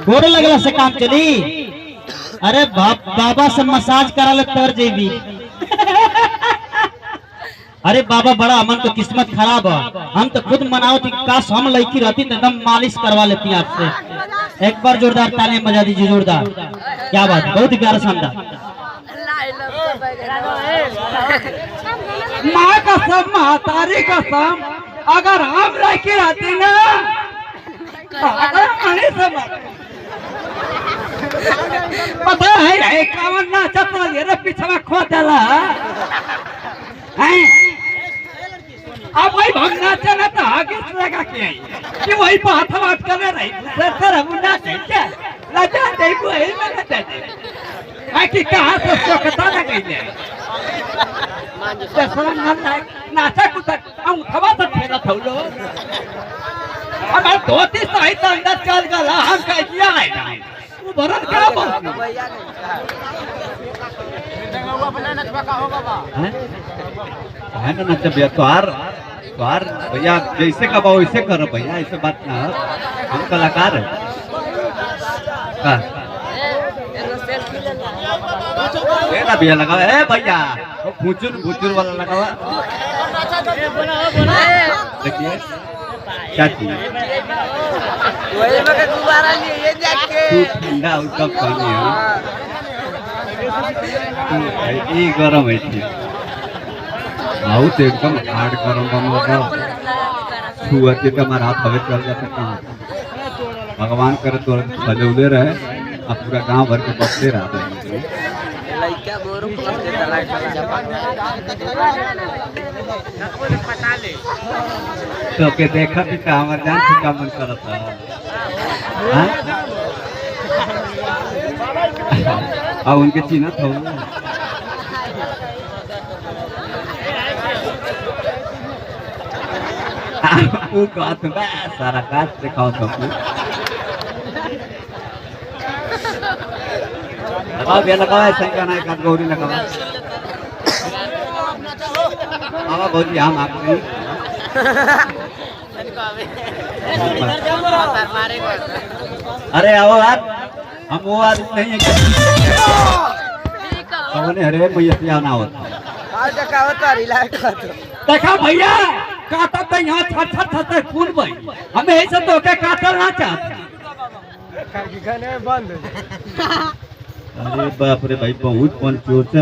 गोड़ लगला से काम चली। अरे बाबा से मसाज करा ले तर जेबी। अरे बाबा बड़ा हमन तो किस्मत खराब है, हम तो खुद मनाओ थी काश हम लड़की रहती तो एकदम मालिश करवा लेती आपसे। एक बार जोरदार ताली बजा दीजिए, जोरदार। क्या बात है, बहुत ही प्यारा शानदार। माँ कसम महतारी कसम, अगर हम लड़की रहती ना पता है कावन नाचा तो ये पीछे खो देला अब वही भगना चला तो आगे लगा के कि वही बात बात कर रही सर मुन्ना क्या लजा दे वही में लजा दे है कि कहां से सोकता ना गई जसरा नाचा कुछ हम खवा तो फेरा थौलो अब धोती सही तो अंदर चल गला हम कह दिया है वो भरत क्या बोल है ना नचबिया तोहार भैया जैसे कबा वैसे करो भैया, ऐसे बात ना। हम कलाकार है का भैया लगा है भैया, वो फुचुर वाला लगा हुआ। देखिए क्या चीज ठंडा उसका पानी है ये गरम है बहुत एकदम हार्ड गरम छुआ के हमारा हाथ हवे चल जाता। भगवान करे तो सजौले रहे, अब पूरा गांव भर के बचते रहा। तो के देखा भी का हमार जान से का मन करता अब उनके चिन्ह हो वो बात में सारा काट दिखाओ सबको। लगाओ भैया लगाओ, ऐसा ही करना है काट गौरी लगाओ। बाबा बोलिए हम आपको अरे आओ यार, हम वो आदमी नहीं है अरे भैया ना होता देखा भैया काटा तो यहाँ छट खून भाई हमें ऐसे तो के काटल ना चाहते। अरे बाप रे भाई बहुत पंचोर से